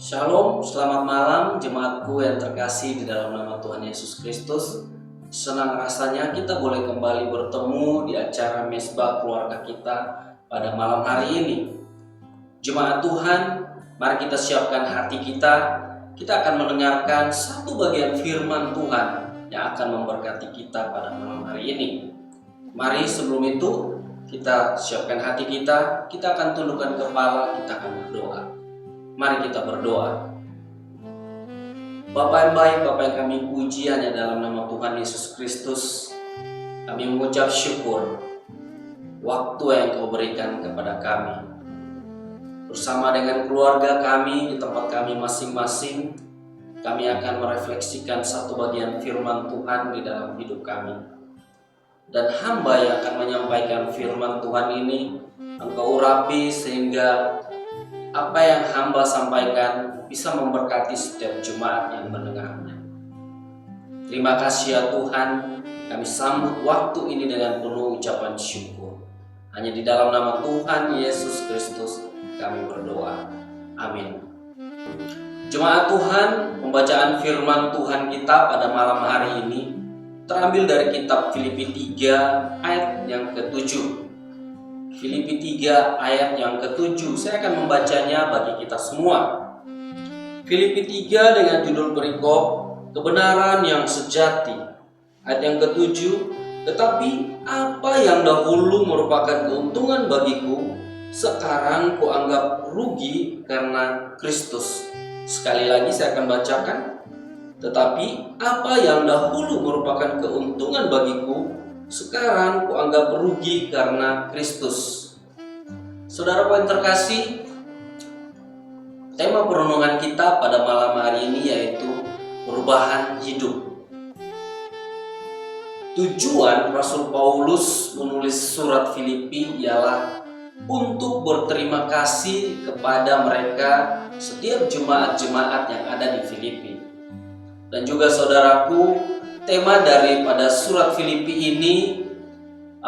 Shalom, selamat malam jemaatku yang terkasih di dalam nama Tuhan Yesus Kristus. Senang rasanya kita boleh kembali bertemu di acara Mesbah Keluarga kita pada malam hari ini. Jemaat Tuhan, mari kita siapkan hati kita. Kita akan mendengarkan satu bagian firman Tuhan yang akan memberkati kita pada malam hari ini. Mari sebelum itu kita siapkan hati kita akan tundukkan kepala, kita akan berdoa. Mari kita berdoa. Bapa yang baik, Bapa yang kami puji hanya dalam nama Tuhan Yesus Kristus, kami mengucap syukur waktu yang Kau berikan kepada kami. Bersama dengan keluarga kami di tempat kami masing-masing, kami akan merefleksikan satu bagian firman Tuhan di dalam hidup kami. Dan hamba yang akan menyampaikan firman Tuhan ini, Engkau urapi sehingga apa yang hamba sampaikan bisa memberkati setiap jemaat yang mendengarnya. Terima kasih ya Tuhan, kami sambut waktu ini dengan penuh ucapan syukur. Hanya di dalam nama Tuhan Yesus Kristus kami berdoa. Amin. Jemaat Tuhan, pembacaan firman Tuhan kita pada malam hari ini terambil dari kitab Filipi 3 ayat yang ke-7. Filipi 3 ayat yang ke-7. Saya akan membacanya bagi kita semua. Filipi 3 dengan judul perikop kebenaran yang sejati. Ayat yang ke-7, tetapi apa yang dahulu merupakan keuntungan bagiku, sekarang kuanggap rugi karena Kristus. Sekali lagi saya akan bacakan. Tetapi apa yang dahulu merupakan keuntungan bagiku, sekarang kuanggap rugi karena Kristus. Saudara yang terkasih, tema perenungan kita pada malam hari ini yaitu perubahan hidup. Tujuan Rasul Paulus menulis surat Filipi ialah untuk berterima kasih kepada mereka setiap jemaat-jemaat yang ada di Filipi. Dan juga saudaraku, tema daripada surat Filipi ini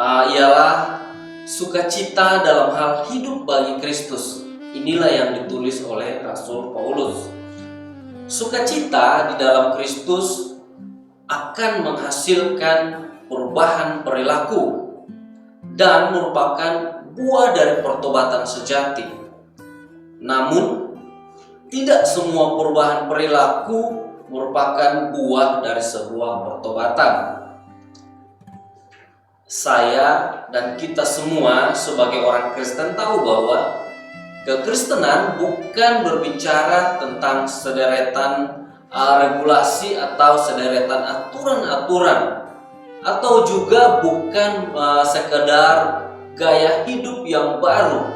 ialah sukacita dalam hal hidup bagi Kristus. Inilah yang ditulis oleh Rasul Paulus. Sukacita di dalam Kristus akan menghasilkan perubahan perilaku dan merupakan buah dari pertobatan sejati. Namun, tidak semua perubahan perilaku merupakan buah dari sebuah pertobatan. Saya dan kita semua sebagai orang Kristen tahu bahwa kekristenan bukan berbicara tentang sederetan regulasi atau sederetan aturan-aturan, atau juga bukan sekedar gaya hidup yang baru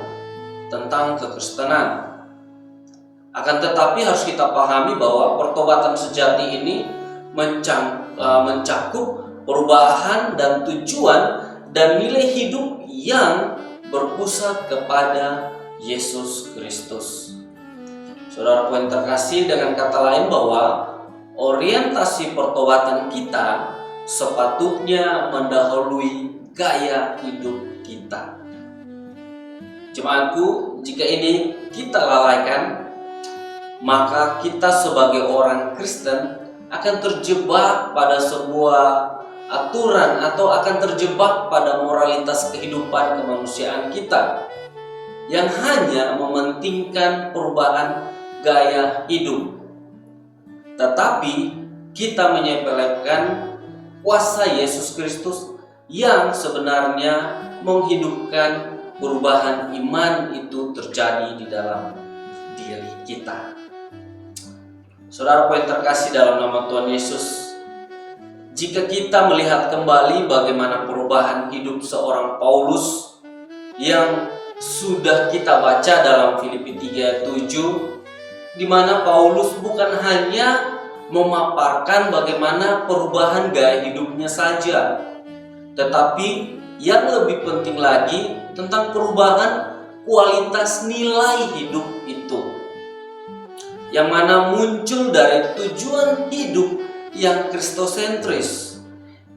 tentang kekristenan. Akan tetapi harus kita pahami bahwa pertobatan sejati ini mencakup perubahan dan tujuan dan nilai hidup yang berpusat kepada Yesus Kristus. Saudara yang terkasih, dengan kata lain bahwa orientasi pertobatan kita sepatutnya mendahului gaya hidup kita. Jemaatku, jika ini kita lalaikan, maka kita sebagai orang Kristen akan terjebak pada sebuah aturan atau akan terjebak pada moralitas kehidupan kemanusiaan kita yang hanya mementingkan perubahan gaya hidup. Tetapi kita menyepelekan kuasa Yesus Kristus yang sebenarnya menghidupkan perubahan iman itu terjadi di dalam diri kita. Saudara yang terkasih dalam nama Tuhan Yesus, jika kita melihat kembali bagaimana perubahan hidup seorang Paulus yang sudah kita baca dalam Filipi 3 ayat 7, di mana Paulus bukan hanya memaparkan bagaimana perubahan gaya hidupnya saja, tetapi yang lebih penting lagi tentang perubahan kualitas nilai hidup itu, yang mana muncul dari tujuan hidup yang kristosentris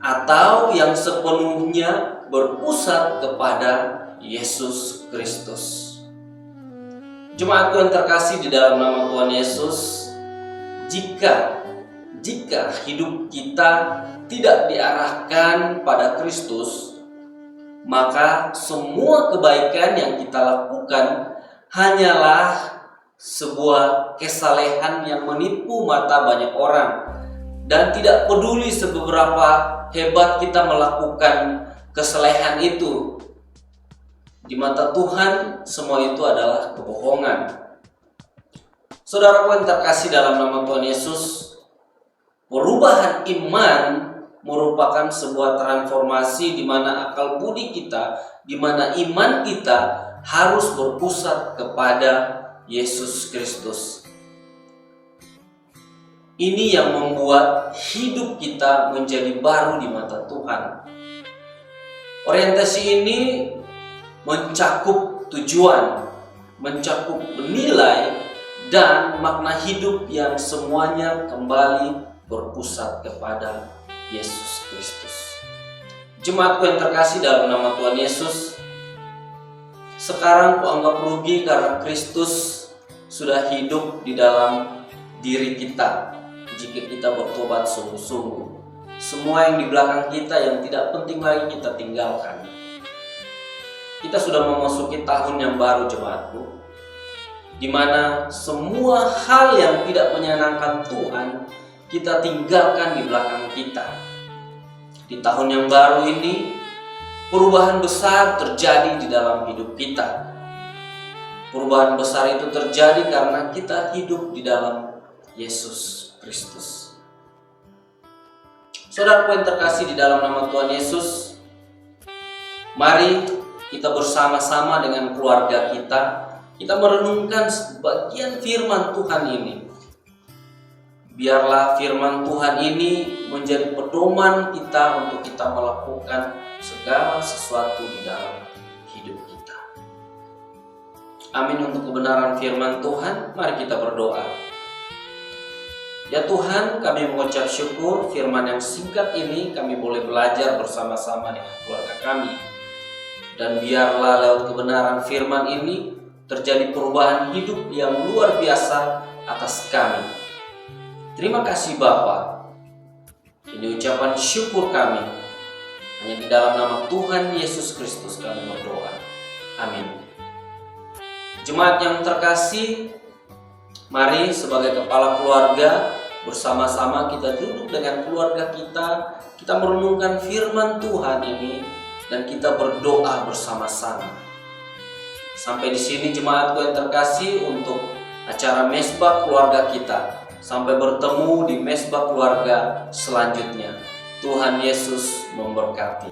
atau yang sepenuhnya berpusat kepada Yesus Kristus. Jemaatku yang terkasih di dalam nama Tuhan Yesus, jika hidup kita tidak diarahkan pada Kristus, maka semua kebaikan yang kita lakukan hanyalah sebuah kesalehan yang menipu mata banyak orang, dan tidak peduli seberapa hebat kita melakukan kesalehan itu. Di mata Tuhan, semua itu adalah kebohongan. Saudaraku yang terkasih dalam nama Tuhan Yesus, perubahan iman merupakan sebuah transformasi di mana akal budi kita, di mana iman kita harus berpusat kepada Yesus Kristus. Ini yang membuat hidup kita menjadi baru di mata Tuhan. Orientasi ini mencakup tujuan, mencakup nilai dan makna hidup yang semuanya kembali berpusat kepada Yesus Kristus. Jemaatku yang terkasih dalam nama Tuhan Yesus, sekarang kuanggap rugi karena Kristus sudah hidup di dalam diri kita. Jika kita bertobat sungguh-sungguh, semua yang di belakang kita yang tidak penting lagi kita tinggalkan. Kita sudah memasuki tahun yang baru, jemaatku, di mana semua hal yang tidak menyenangkan Tuhan kita tinggalkan di belakang kita. Di tahun yang baru ini, perubahan besar terjadi di dalam hidup kita. Perubahan besar itu terjadi karena kita hidup di dalam Yesus Kristus. Saudaraku yang terkasih di dalam nama Tuhan Yesus, mari kita bersama-sama dengan keluarga kita merenungkan sebagian firman Tuhan ini. Biarlah firman Tuhan ini menjadi pedoman kita untuk kita melakukan segala sesuatu di dalam hidup kita. Amin untuk kebenaran firman Tuhan. Mari kita berdoa. Ya Tuhan, kami mengucap syukur firman yang singkat ini kami boleh belajar bersama-sama dengan keluarga kami. Dan biarlah lewat kebenaran firman ini terjadi perubahan hidup yang luar biasa atas kami. Terima kasih Bapa. Ini ucapan syukur kami. Hanya di dalam nama Tuhan Yesus Kristus kami berdoa. Amin. Jemaat yang terkasih, mari sebagai kepala keluarga bersama-sama kita duduk dengan keluarga kita merenungkan firman Tuhan ini dan kita berdoa bersama-sama. Sampai di sini jemaatku yang terkasih untuk acara mesbah keluarga kita. Sampai bertemu di mesbah keluarga selanjutnya. Tuhan Yesus memberkati.